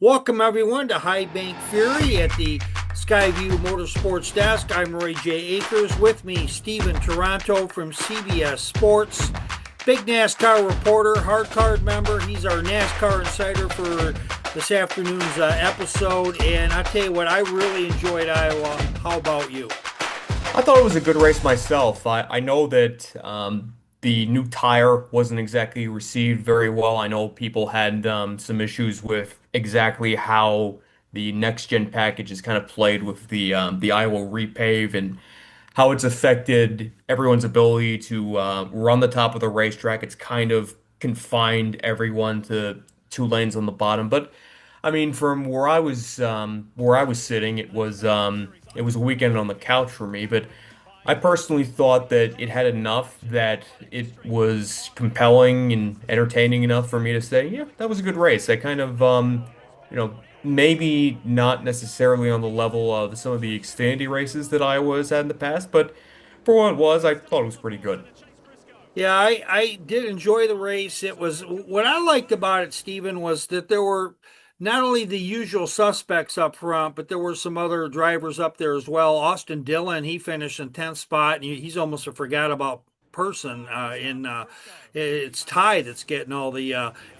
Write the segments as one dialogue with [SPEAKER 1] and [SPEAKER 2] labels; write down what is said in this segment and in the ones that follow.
[SPEAKER 1] Welcome everyone to High Bank Fury at the Skyview Motorsports desk. I'm Roy J. Akers. With me, Stephen Toranto from CBS Sports. Big NASCAR reporter, hard card member. He's our NASCAR insider for this afternoon's episode. And I tell you what, I really enjoyed Iowa. How about you?
[SPEAKER 2] I thought it was a good race myself. I know that the new tire wasn't exactly received very well. I know people had some issues with exactly how the next gen package is kind of played with the Iowa repave and how it's affected everyone's ability to run the top of the racetrack. It's kind of confined everyone to two lanes on the bottom. But I mean, from where I was sitting, it was a weekend on the couch for me. But I personally thought that it had enough that it was compelling and entertaining enough for me to say, yeah, that was a good race. I kind of maybe not necessarily on the level of some of the Xfinity races that Iowa has had in the past, but for what it was, I thought it was pretty good.
[SPEAKER 1] Yeah, I did enjoy the race. It was what I liked about it, Stephen, was that there were not only the usual suspects up front, but there were some other drivers up there as well. Austin Dillon, he finished in 10th spot, and he's almost a forgot about person in it's Ty that's getting all the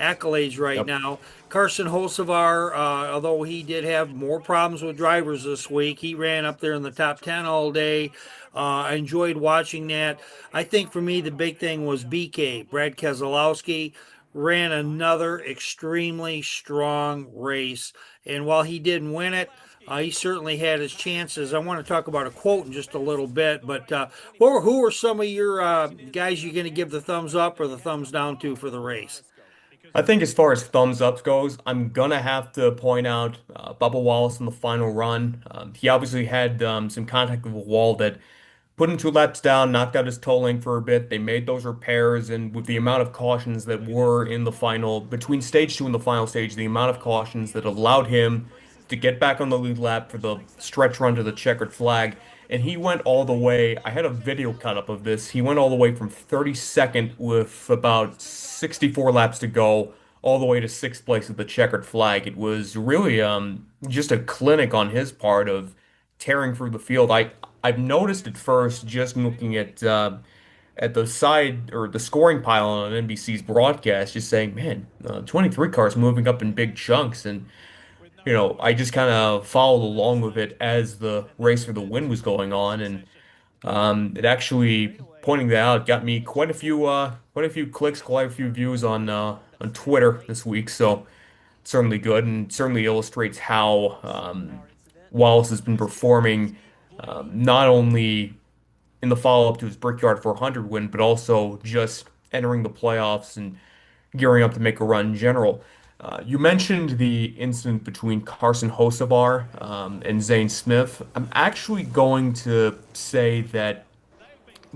[SPEAKER 1] accolades right
[SPEAKER 2] Yep.
[SPEAKER 1] now. Carson Hocevar, although he did have more problems with drivers this week, he ran up there in the top 10 all day. I enjoyed watching that. I think for me, the big thing was BK, Brad Keselowski, ran another extremely strong race. And while he didn't win it, he certainly had his chances. I want to talk about a quote in just a little bit, but who were some of your guys you're going to give the thumbs up or the thumbs down to for the race?
[SPEAKER 2] I think as far as thumbs up goes, I'm gonna have to point out Bubba Wallace in the final run. He obviously had some contact with a wall that put him two laps down, knocked out his toe length for a bit. They made those repairs, and with the amount of cautions that were in the final, between stage two and the final stage, the amount of cautions that allowed him to get back on the lead lap for the stretch run to the checkered flag. And he went all the way. I had a video cut up of this. He went all the way from 32nd with about 64 laps to go, all the way to sixth place at the checkered flag. It was really just a clinic on his part of tearing through the field. I've noticed at first just looking at the side or the scoring pile on NBC's broadcast, just saying, man, 23 cars moving up in big chunks, and I just kind of followed along with it as the race for the win was going on, and it actually pointing that out got me quite a few clicks, quite a few views on Twitter this week. So certainly good, and certainly illustrates how Wallace has been performing, not only in the follow-up to his Brickyard 400 win, but also just entering the playoffs and gearing up to make a run in general. You mentioned the incident between Carson Hocevar and Zane Smith. I'm actually going to say that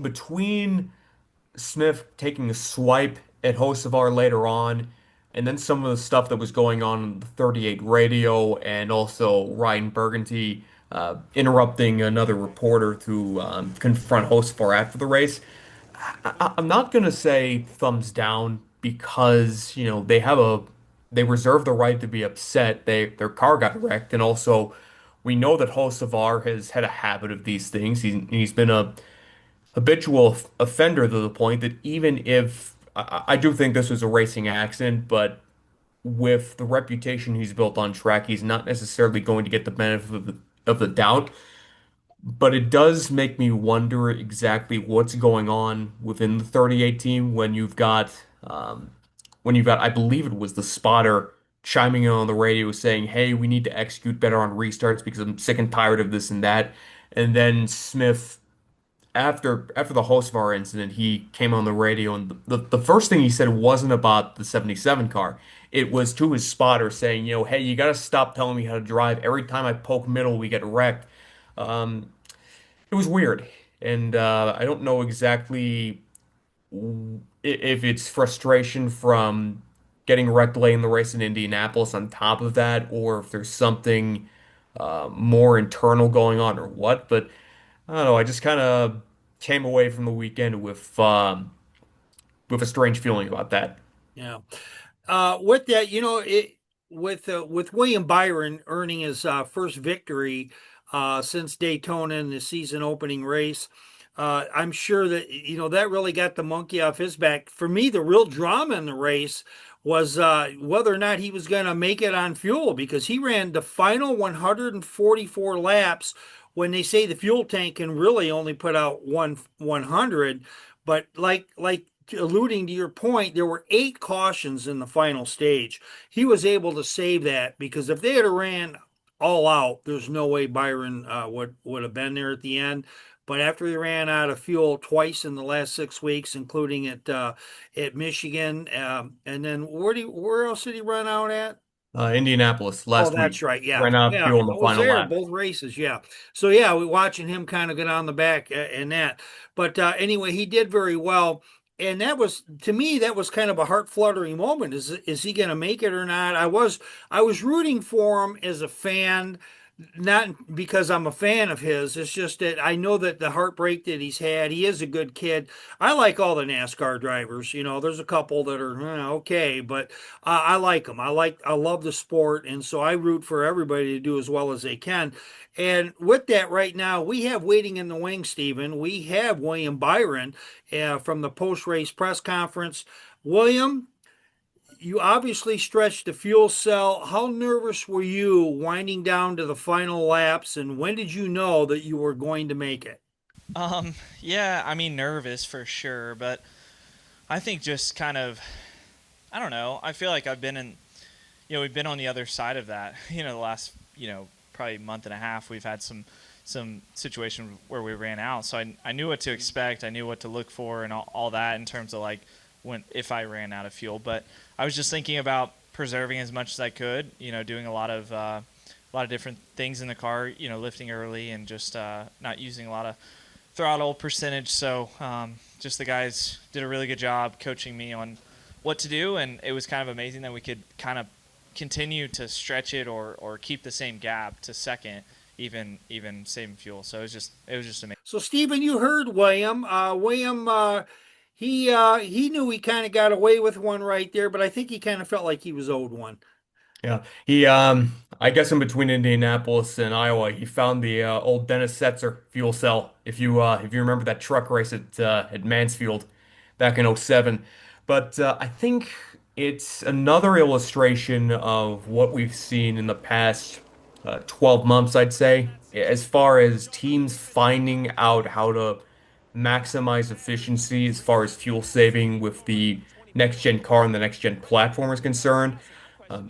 [SPEAKER 2] between Smith taking a swipe at Hocevar later on, and then some of the stuff that was going on in the 38 radio, and also Ryan Burgundy interrupting another reporter to confront Hocevar after the race. I'm not gonna say thumbs down because they reserve the right to be upset. Their car got wrecked, and also we know that Hocevar has had a habit of these things. He's been a habitual offender to the point that even if I do think this was a racing accident, but with the reputation he's built on track, he's not necessarily going to get the benefit of the doubt. But it does make me wonder exactly what's going on within the 38 team when you've got, I believe it was the spotter chiming in on the radio saying, "Hey, we need to execute better on restarts because I'm sick and tired of this and that." And then Smith, after the Hocevar incident, he came on the radio, and the first thing he said wasn't about the 77 car. It was to his spotter saying, "Hey, you got to stop telling me how to drive. Every time I poke middle, we get wrecked." Um, it was weird, and I don't know exactly if it's frustration from getting wrecked late in the race in Indianapolis on top of that, or if there's something more internal going on or what. But I don't know. I just kind of came away from the weekend with a strange feeling about that.
[SPEAKER 1] Yeah. With that, with William Byron earning his first victory since Daytona in the season opening race. I'm sure that that really got the monkey off his back. For me, the real drama in the race was whether or not he was going to make it on fuel because he ran the final 144 laps when they say the fuel tank can really only put out 100. But like alluding to your point, there were 8 cautions in the final stage. He was able to save that because if they had ran all out, there's no way Byron would have been there at the end. But after he ran out of fuel twice in the last 6 weeks, including at Michigan, and then where else did he run out at?
[SPEAKER 2] Indianapolis
[SPEAKER 1] Oh,
[SPEAKER 2] last week
[SPEAKER 1] that's right. Yeah.
[SPEAKER 2] ran out of
[SPEAKER 1] Yeah.
[SPEAKER 2] fuel in
[SPEAKER 1] I
[SPEAKER 2] the
[SPEAKER 1] was
[SPEAKER 2] final
[SPEAKER 1] there
[SPEAKER 2] lap.
[SPEAKER 1] both races. Yeah. So, yeah, we watching him kind of get on the back in that. But anyway, he did very well. And that was, to me, that was kind of a heart fluttering moment. Is he going to make it or not? I was rooting for him as a fan, not because I'm a fan of his. It's just that I know that the heartbreak that he's had, he is a good kid. I like all the NASCAR drivers. There's a couple that are okay, but I like them. I love the sport, and so I root for everybody to do as well as they can. And with that, right now we have waiting in the wings, Stephen. We have William Byron from the post-race press conference. William, you obviously stretched the fuel cell. How nervous were you winding down to the final laps, and when did you know that you were going to make it?
[SPEAKER 3] Yeah, I mean, nervous for sure, but I think just kind of, I don't know. I feel like we've been on the other side of that. The last, probably month and a half, we've had some situation where we ran out. So I knew what to expect. I knew what to look for and all that in terms of like if I ran out of fuel. But I was just thinking about preserving as much as I could. Doing a lot of different things in the car. Lifting early and just not using a lot of throttle percentage. So just the guys did a really good job coaching me on what to do, and it was kind of amazing that we could kind of continue to stretch it or keep the same gap to second, even saving fuel. So it was just amazing.
[SPEAKER 1] So, Stephen, you heard William. William, he knew he kind of got away with one right there, but I think he kind of felt like he was owed one.
[SPEAKER 2] Yeah, I guess in between Indianapolis and Iowa, he found the old Dennis Setzer fuel cell. If you remember that truck race at Mansfield back in '07, but I think it's another illustration of what we've seen in the past 12 months, I'd say, as far as teams finding out how to maximize efficiency as far as fuel saving with the next gen car and the next gen platform is concerned.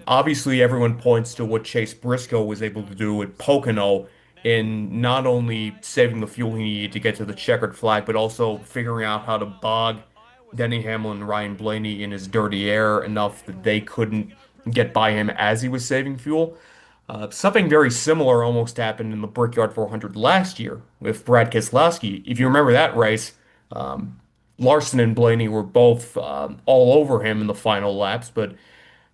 [SPEAKER 2] Obviously, everyone points to what Chase Briscoe was able to do at Pocono in not only saving the fuel he needed to get to the checkered flag, but also figuring out how to bog Denny Hamlin and Ryan Blaney in his dirty air enough that they couldn't get by him as he was saving fuel. Something very similar almost happened in the Brickyard 400 last year with Brad Keselowski. If you remember that race, um, Larson and Blaney were both all over him in the final laps, but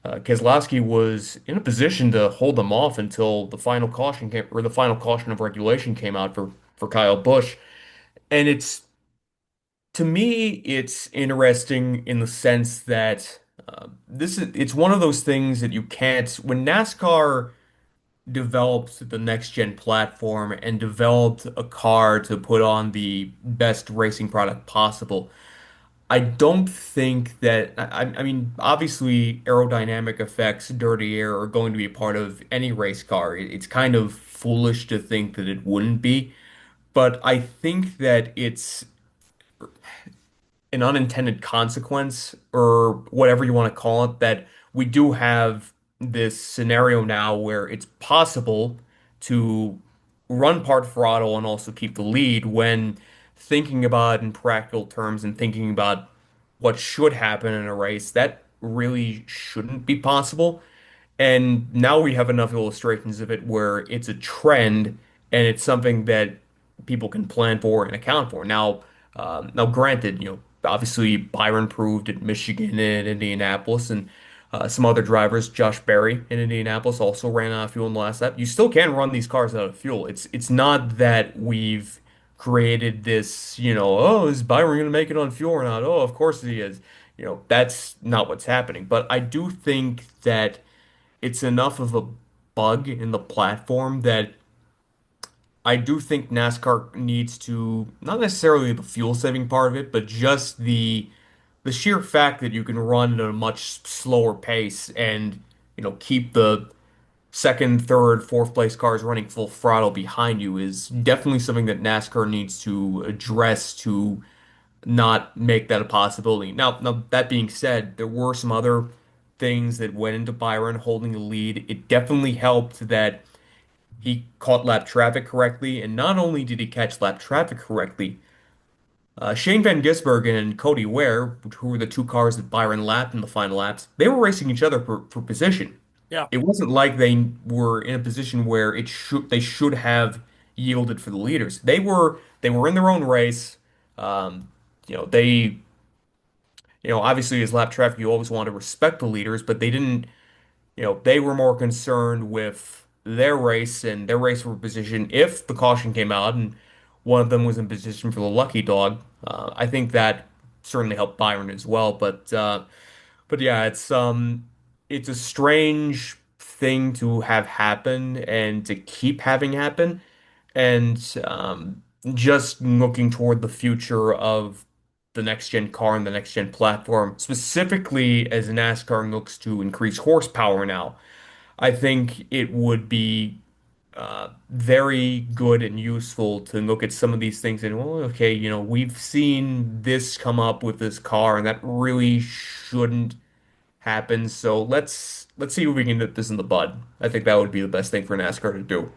[SPEAKER 2] Keselowski was in a position to hold them off until the final caution came, or the final caution of regulation came out for Kyle Busch. And to me, it's interesting in the sense that it's one of those things that you can't when NASCAR developed the next gen platform and developed a car to put on the best racing product possible. I don't think that I mean obviously aerodynamic effects, dirty air are going to be a part of any race car. It's kind of foolish to think that it wouldn't be, but I think that it's an unintended consequence or whatever you want to call it that we do have this scenario now where it's possible to run part throttle and also keep the lead when thinking about it in practical terms and thinking about what should happen in a race, that really shouldn't be possible. And now we have enough illustrations of it where it's a trend and it's something that people can plan for and account for. Now, granted, obviously Byron proved at Michigan and Indianapolis, and some other drivers, Josh Berry in Indianapolis, also ran out of fuel in the last lap. You still can run these cars out of fuel. It's not that we've created this, oh, is Byron going to make it on fuel or not? Oh, of course he is. That's not what's happening. But I do think that it's enough of a bug in the platform that I do think NASCAR needs to, not necessarily the fuel saving part of it, but just the sheer fact that you can run at a much slower pace and, keep the second, third, fourth place cars running full throttle behind you is definitely something that NASCAR needs to address to not make that a possibility. Now that being said, there were some other things that went into Byron holding the lead. It definitely helped that he caught lap traffic correctly, and not only did he catch lap traffic correctly, Shane Van Gisbergen and Cody Ware, who were the two cars that Byron lapped in the final laps, they were racing each other for position.
[SPEAKER 1] Yeah.
[SPEAKER 2] It wasn't like they were in a position where they should have yielded for the leaders. They were in their own race. Um, they obviously as lap traffic, you always want to respect the leaders, but they didn't. They were more concerned with their race and their race for position. If the caution came out and one of them was in position for the lucky dog, I think that certainly helped Byron as well. But yeah, it's a strange thing to have happen and to keep having happen, and just looking toward the future of the next gen car and the next gen platform, specifically as NASCAR looks to increase horsepower now. I think it would be very good and useful to look at some of these things and, well, okay, we've seen this come up with this car, and that really shouldn't happen. So let's see if we can nip this in the bud. I think that would be the best thing for NASCAR to do.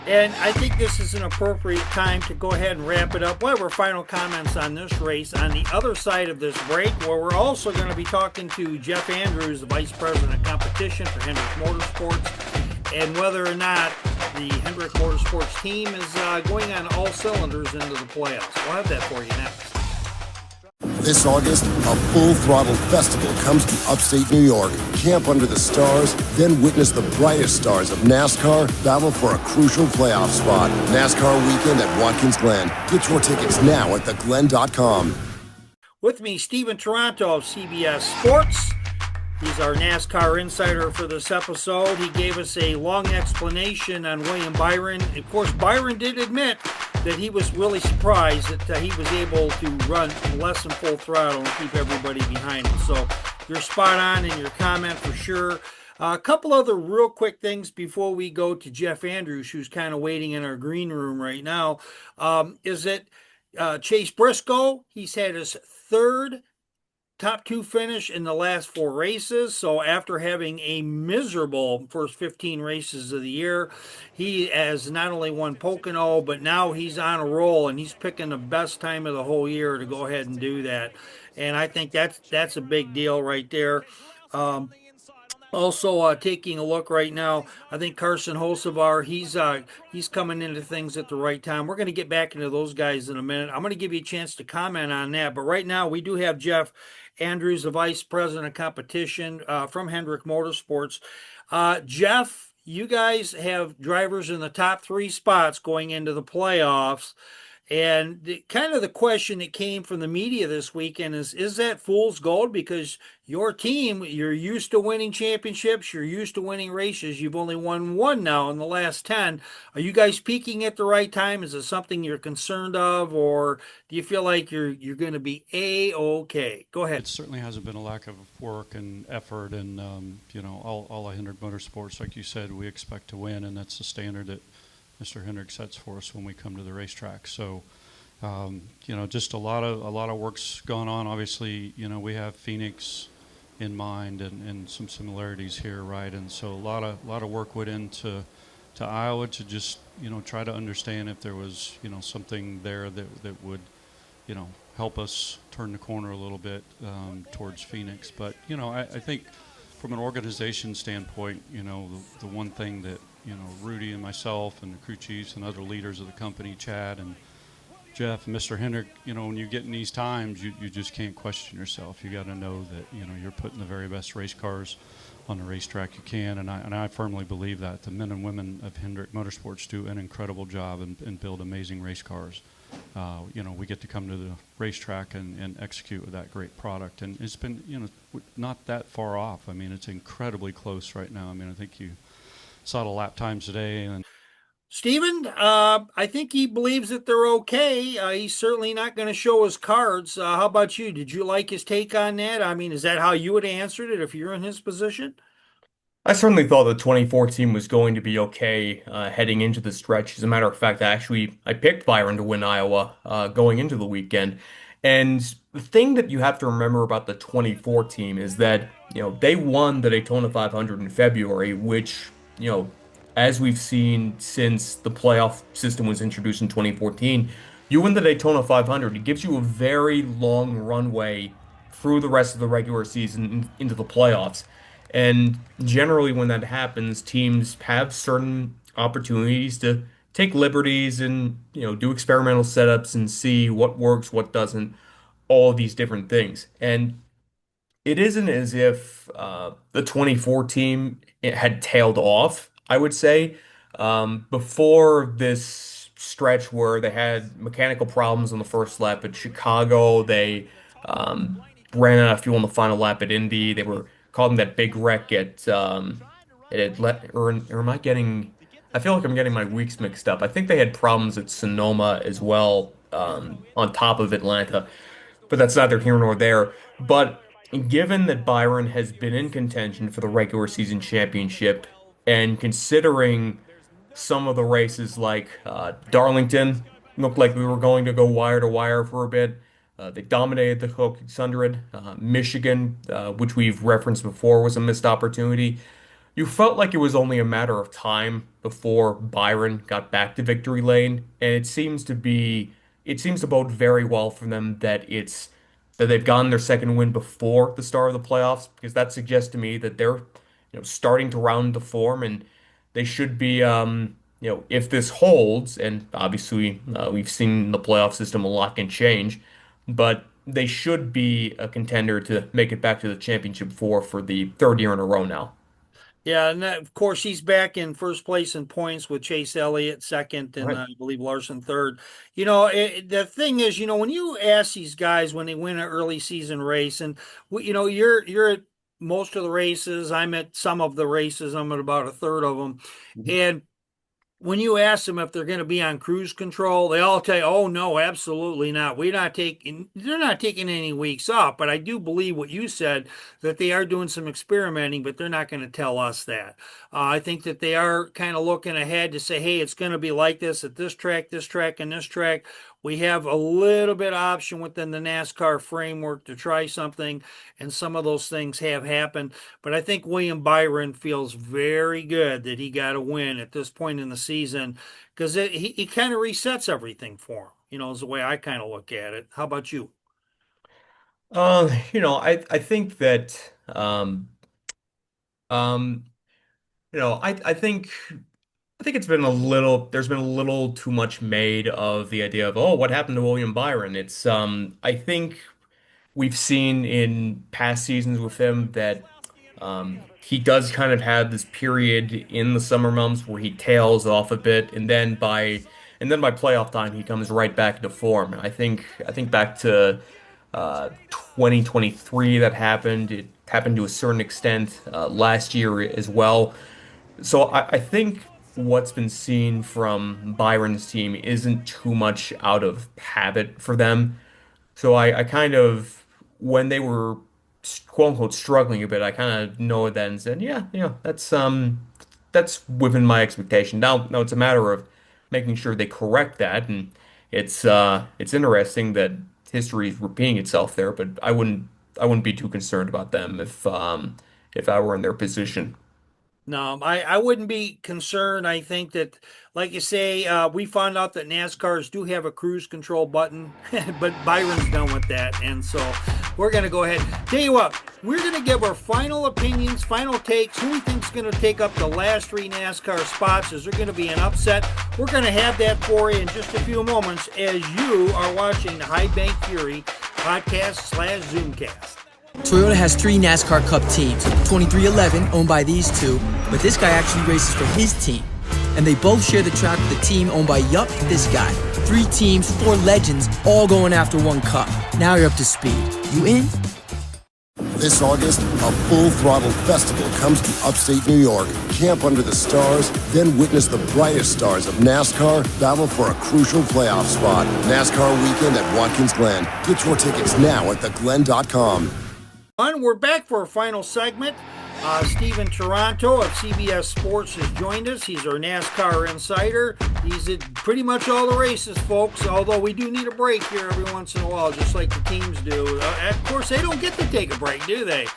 [SPEAKER 1] And I think this is an appropriate time to go ahead and wrap it up. We'll have our final comments on this race on the other side of this break, where we're also going to be talking to Jeff Andrews, the Vice President of Competition for Hendrick Motorsports, and whether or not the Hendrick Motorsports team is going on all cylinders into the playoffs. We'll have that for you next.
[SPEAKER 4] This August, a full-throttle festival comes to upstate New York. Camp under the stars, then witness the brightest stars of NASCAR battle for a crucial playoff spot. NASCAR weekend at Watkins Glen. Get your tickets now at theglen.com.
[SPEAKER 1] With me, Stephen Toranto of CBS Sports. He's our NASCAR insider for this episode. He gave us a long explanation on William Byron. Of course, Byron did admit that he was really surprised that he was able to run less than full throttle and keep everybody behind him. So you're spot on in your comment for sure. A couple other real quick things before we go to Jeff Andrews, who's kind of waiting in our green room right now, is that Chase Briscoe, he's had his third top two finish in the last four races. So after having a miserable first 15 races of the year, he has not only won Pocono, but now he's on a roll and he's picking the best time of the whole year to go ahead and do that. And I think that's a big deal right there. Also, taking a look right now, I think Carson Hocevar, he's coming into things at the right time. We're going to get back into those guys in a minute. I'm going to give you a chance to comment on that. But right now, we do have Jeff Andrews, the Vice President of Competition from Hendrick Motorsports. Jeff, you guys have drivers in the top three spots going into the playoffs. And the question that came from the media this weekend is that fool's gold? Because your team, you're used to winning championships, you're used to winning races. You've only won one now in the last 10. Are you guys peaking at the right time? Is it something you're concerned of, or do you feel like you're going to be A-okay? Go ahead.
[SPEAKER 5] It certainly hasn't been a lack of work and effort, and all of Hendrick Motorsports, like you said, we expect to win, and that's the standard that Mr. Hendrick sets for us when we come to the racetrack. So, just a lot of work's gone on. Obviously, we have Phoenix in mind and some similarities here, right? And so a lot of work went into Iowa to just try to understand if there was something there that would help us turn the corner a little bit towards Phoenix. But I think from an organization standpoint, the one thing that Rudy and myself and the crew chiefs and other leaders of the company, Chad and Jeff and Mr. Hendrick, when you get in these times, you just can't question yourself. You got to know that you're putting the very best race cars on the racetrack you can, and I firmly believe that the men and women of Hendrick Motorsports do an incredible job and build amazing race cars. we get to come to the racetrack and execute with that great product. And it's been, not that far off. I mean, it's incredibly close right now. I mean, I think you saw the lap times today. And
[SPEAKER 1] Steven, I think he believes that they're okay. He's certainly not going to show his cards. How about you? Did you like his take on that? I mean, is that how you would have answered it if you're in his position?
[SPEAKER 2] I certainly thought the 2014 was going to be okay heading into the stretch. As a matter of fact, I picked Byron to win Iowa going into the weekend. And the thing that you have to remember about the 24 team is that, they won the Daytona 500 in February, which, as we've seen since the playoff system was introduced in 2014, you win the Daytona 500. It gives you a very long runway through the rest of the regular season into the playoffs. And generally, when that happens, teams have certain opportunities to take liberties and, do experimental setups and see what works, what doesn't, all of these different things. And it isn't as if the 24 team had tailed off, I would say. Before this stretch where they had mechanical problems on the first lap at Chicago, they ran out of fuel on the final lap at Indy. They were calling that big wreck or am I getting? I feel like I'm getting my weeks mixed up. I think they had problems at Sonoma as well, on top of Atlanta, but that's neither here nor there. But given that Byron has been in contention for the regular season championship, and considering some of the races like Darlington looked like we were going to go wire to wire for a bit. They dominated the Coke 600. Michigan, which we've referenced before, was a missed opportunity. You felt like it was only a matter of time before Byron got back to victory lane, and it seems to bode very well for them that they've gotten their second win before the start of the playoffs, because that suggests to me that they're starting to round the form, and they should be if this holds, and obviously we've seen the playoff system, a lot can change, but they should be a contender to make it back to the championship for the third year in a row now.
[SPEAKER 1] Yeah, and of course he's back in first place in points with Chase Elliott second, and
[SPEAKER 2] Right.
[SPEAKER 1] I believe Larson third. The thing is, when you ask these guys when they win an early season race, and you're at most of the races, I'm at some of the races, I'm at about a third of them, and when you ask them if they're going to be on cruise control, they all tell you, "Oh no, absolutely not. They're not taking any weeks off." But I do believe what you said, that they are doing some experimenting, but they're not going to tell us that. I think that they are kind of looking ahead to say, "Hey, it's going to be like this at this track, and this track." We have a little bit of option within the NASCAR framework to try something, and some of those things have happened. But I think William Byron feels very good that he got a win at this point in the season, because he kind of resets everything for him, is the way I kind of look at it. How about you?
[SPEAKER 2] I think that um, I think there's been a little too much made of the idea of, oh, what happened to William Byron? I think we've seen in past seasons with him that he does kind of have this period in the summer months where he tails off a bit, and then by playoff time he comes right back into form. I think back to 2023 that happened. It happened to a certain extent last year as well. So I think what's been seen from Byron's team isn't too much out of habit for them. So I kind of, when they were quote unquote struggling a bit, I kind of know then and said, yeah, that's within my expectation. Now it's a matter of making sure they correct that, and it's interesting that history is repeating itself there, but I wouldn't be too concerned about them if I were in their position.
[SPEAKER 1] No, I wouldn't be concerned. I think that, like you say, we found out that NASCARs do have a cruise control button, but Byron's done with that. And so we're going to go ahead. Tell you what, we're going to give our final opinions, final takes. Who we think's going to take up the last three NASCAR spots? Is there going to be an upset? We're going to have that for you in just a few moments as you are watching the High Bank Fury podcast/Zoomcast.
[SPEAKER 6] Toyota has 3 NASCAR Cup teams, 2311 owned by these two, but this guy actually races for his team. and they both share the track with a team owned by yup, this guy. 3 teams, 4 legends, all going after one cup. Now you're up to speed. You in?
[SPEAKER 4] This August, a full-throttle festival comes to upstate New York. Camp under the stars, then witness the brightest stars of NASCAR battle for a crucial playoff spot. NASCAR weekend at Watkins Glen. Get your tickets now at theglen.com.
[SPEAKER 1] We're back for our final segment. Stephen Toranto of CBS Sports has joined us. He's our NASCAR insider. He's at pretty much all the races, folks, although we do need a break here every once in a while, just like the teams do. Of course, they don't get to take a break, do they?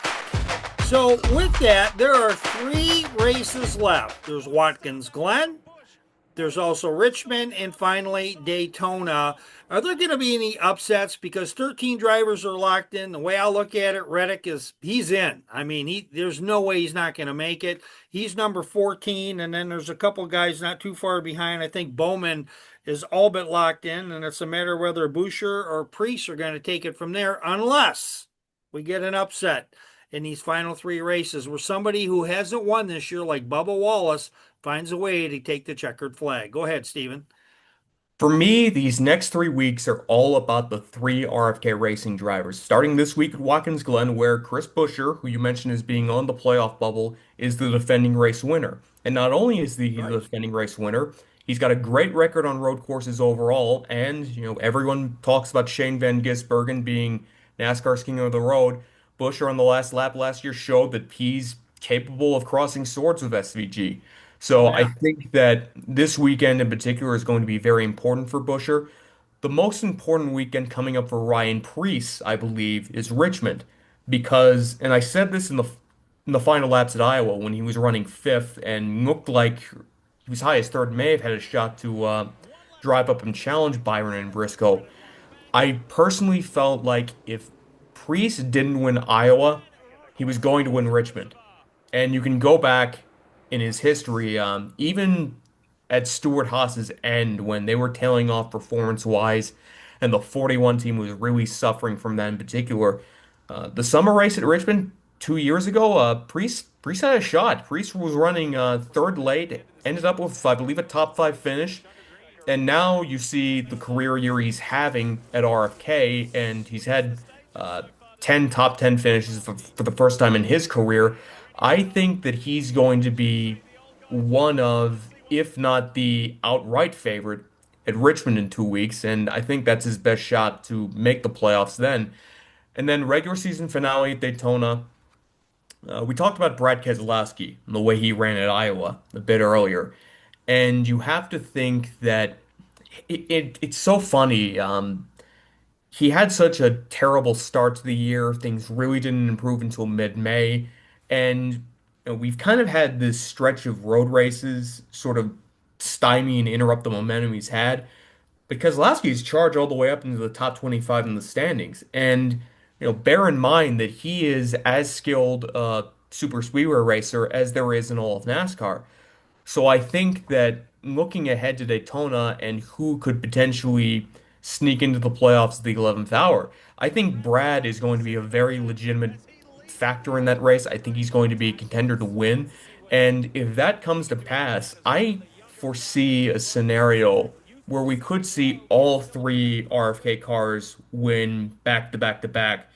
[SPEAKER 1] So with that, there are 3 races left. There's Watkins Glen, there's also Richmond, and finally Daytona. Are there going to be any upsets? Because 13 drivers are locked in. The way I look at it, Reddick he's in. I mean, there's no way he's not going to make it. He's number 14, and then there's a couple guys not too far behind. I think Bowman is all but locked in, and it's a matter of whether Boucher or Priest are going to take it from there, unless we get an upset in these final 3 races where somebody who hasn't won this year, like Bubba Wallace, finds a way to take the checkered flag. Go ahead, Stephen.
[SPEAKER 2] For me, these next 3 weeks are all about the 3 RFK Racing drivers. Starting this week at Watkins Glen, where Chris Buescher, who you mentioned as being on the playoff bubble, is the defending race winner. And not only is he the defending race winner, he's got a great record on road courses overall. And, everyone talks about Shane Van Gisbergen being NASCAR's king of the road. Buescher on the last lap last year showed that he's capable of crossing swords with SVG. So I think that this weekend in particular is going to be very important for Buescher. The most important weekend coming up for Ryan Preece, I believe, is Richmond, because, and I said this in the final laps at Iowa when he was running 5th and looked like he was high as 3rd, may have had a shot to drive up and challenge Byron and Briscoe. I personally felt like if Preece didn't win Iowa, he was going to win Richmond. And you can go back in his history, even at Stuart Haas's end when they were tailing off performance-wise and the 41 team was really suffering from that in particular. The summer race at Richmond 2 years ago, Priest had a shot. Priest was running 3rd late, ended up with, I believe, a top 5 finish. And now you see the career year he's having at RFK, and he's had 10 top 10 finishes for the first time in his career. I think that he's going to be one of, if not the outright favorite at Richmond in 2 weeks, and I think that's his best shot to make the playoffs then. And then regular season finale at Daytona. We talked about Brad Keselowski and the way he ran at Iowa a bit earlier, and you have to think that it's so funny. He had such a terrible start to the year. Things really didn't improve until mid-May. And we've kind of had this stretch of road races sort of stymie and interrupt the momentum he's had. But Keselowski's charged all the way up into the top 25 in the standings. And, bear in mind that he is as skilled a super speedway racer as there is in all of NASCAR. So I think that looking ahead to Daytona and who could potentially sneak into the playoffs at the 11th hour, I think Brad is going to be a very legitimate factor in that race. I think he's going to be a contender to win. And if that comes to pass, I foresee a scenario where we could see all 3 RFK cars win back to back to back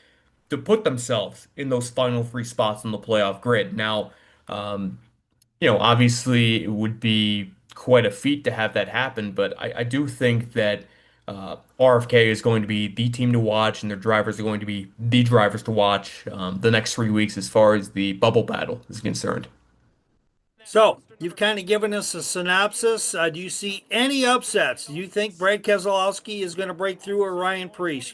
[SPEAKER 2] to put themselves in those final 3 spots on the playoff grid. Now, obviously it would be quite a feat to have that happen, but I do think that RFK is going to be the team to watch, and their drivers are going to be the drivers to watch the next 3 weeks as far as the bubble battle is concerned.
[SPEAKER 1] So, you've kind of given us a synopsis. Do you see any upsets? Do you think Brad Keselowski is going to break through, or Ryan Preece?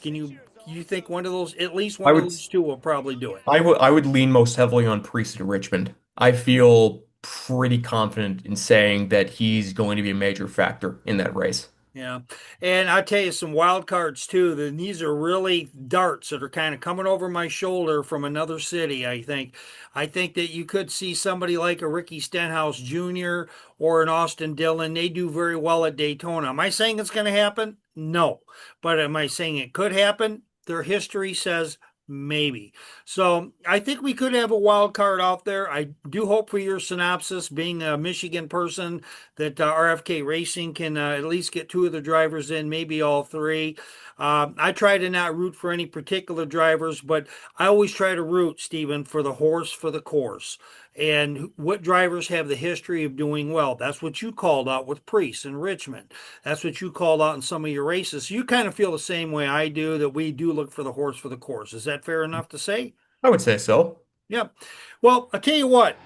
[SPEAKER 1] You think one of those, at least one of those 2 will probably do it?
[SPEAKER 2] I would lean most heavily on Preece at Richmond. I feel pretty confident in saying that he's going to be a major factor in that race.
[SPEAKER 1] Yeah. And I'll tell you some wild cards too. These are really darts that are kind of coming over my shoulder from another city, I think. I think that you could see somebody like a Ricky Stenhouse Jr. or an Austin Dillon. They do very well at Daytona. Am I saying it's going to happen? No. But am I saying it could happen? Their history says maybe. So I think we could have a wild card out there. I do hope for your synopsis, being a Michigan person, that RFK Racing can at least get two of the drivers in, maybe all three. I try to not root for any particular drivers, but I always try to root, Stephen, for the horse for the course. And what drivers have the history of doing well? That's what you called out with Priest in Richmond. That's what you called out in some of your races. So you kind of feel the same way I do, that we do look for the horse for the course. Is that fair enough to say?
[SPEAKER 2] I would say so.
[SPEAKER 1] Yep. Well, I tell you what,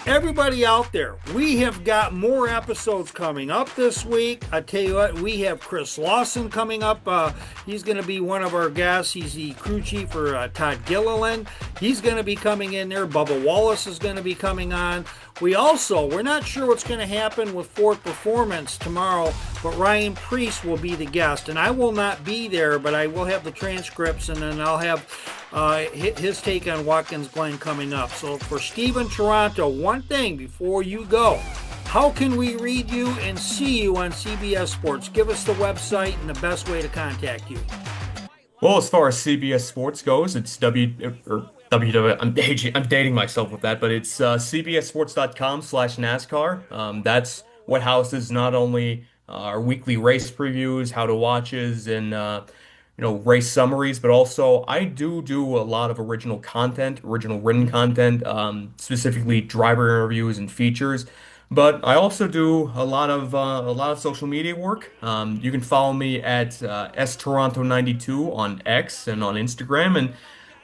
[SPEAKER 1] everybody out there, we have got more episodes coming up this week. I tell you what, we have Chris Lawson coming up. He's going to be one of our guests. He's the crew chief for Todd Gilliland. He's going to be coming in there. Bubba Wallace is going to be coming on. We're not sure what's going to happen with Ford Performance tomorrow, but Ryan Priest will be the guest. And I will not be there, but I will have the transcripts, and then I'll have his take on Watkins Glen coming up. So for Stephen Toranto, one thing before you go: how can we read you and see you on CBS Sports? Give us the website and the best way to contact you.
[SPEAKER 2] Well, as far as CBS Sports goes, it's www. I'm dating myself with that, but it's cbssports.com/NASCAR. That's what houses not only our weekly race previews, how to watches, and race summaries, but also I do a lot of original content, original written content, specifically driver interviews and features. But I also do a lot of social media work. You can follow me at storanto92 on X and on Instagram, and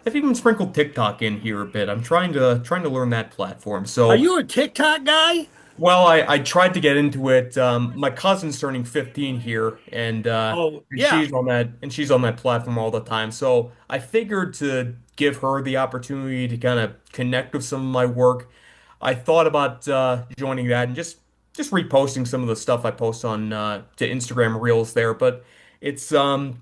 [SPEAKER 2] I've even sprinkled TikTok in here a bit. I'm trying to learn that platform.
[SPEAKER 1] Are
[SPEAKER 2] So,
[SPEAKER 1] you a TikTok guy?
[SPEAKER 2] well, I tried to get into it. My cousin's turning 15 here,
[SPEAKER 1] Oh,
[SPEAKER 2] and
[SPEAKER 1] yeah.
[SPEAKER 2] she's on that platform all the time. So I figured to give her the opportunity to kind of connect with some of my work. I thought about joining that and just reposting some of the stuff I post on to Instagram Reels there. But it's I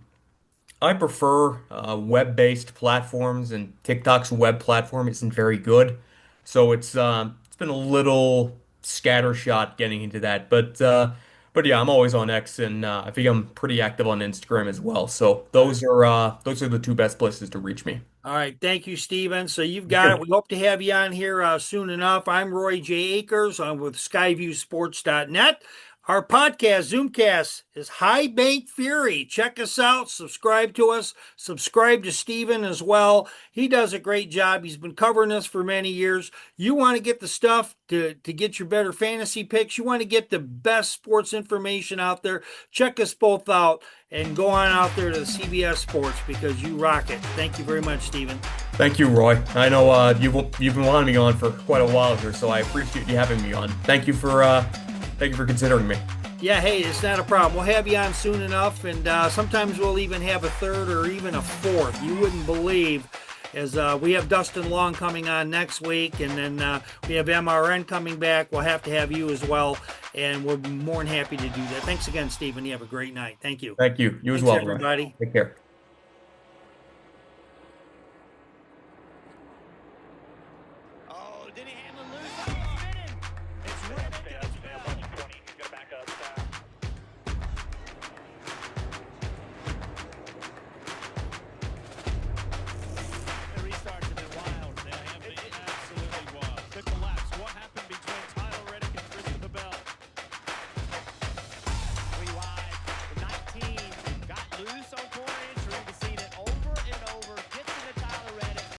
[SPEAKER 2] prefer web-based platforms, and TikTok's web platform isn't very good. So it's been a little scattershot getting into that. But yeah, I'm always on X, and I think I'm pretty active on Instagram as well. So those are the two best places to reach me.
[SPEAKER 1] All right. Thank you, Stephen. So you've
[SPEAKER 2] Thank
[SPEAKER 1] got it.
[SPEAKER 2] you.
[SPEAKER 1] We hope to have you on here soon enough. I'm Roy J. Akers. I'm with SkyviewSports.net. Our podcast, Zoomcast, is High Bank Fury. Check us out. Subscribe to us. Subscribe to Stephen as well. He does a great job. He's been covering us for many years. You want to get the stuff to get your better fantasy picks. You want to get the best sports information out there. Check us both out and go on out there to the CBS Sports, because you rock it. Thank you very much, Stephen.
[SPEAKER 2] Thank you, Roy. I know you've been wanting me on for quite a while here, so I appreciate you having me on. Thank you for considering me.
[SPEAKER 1] Yeah, hey, it's not a problem. We'll have you on soon enough, and sometimes we'll even have a third or even a fourth. You wouldn't believe, as we have Dustin Long coming on next week, and then we have MRN coming back. We'll have to have you as well, and we'll be more than happy to do that. Thanks again, Stephen. You have a great night. Thank you.
[SPEAKER 2] Thank you. You as
[SPEAKER 1] Thanks,
[SPEAKER 2] well, Roy.
[SPEAKER 1] everybody.
[SPEAKER 2] Take care.
[SPEAKER 7] Oh, did he handle loose? Oh, spinning. It's right back to the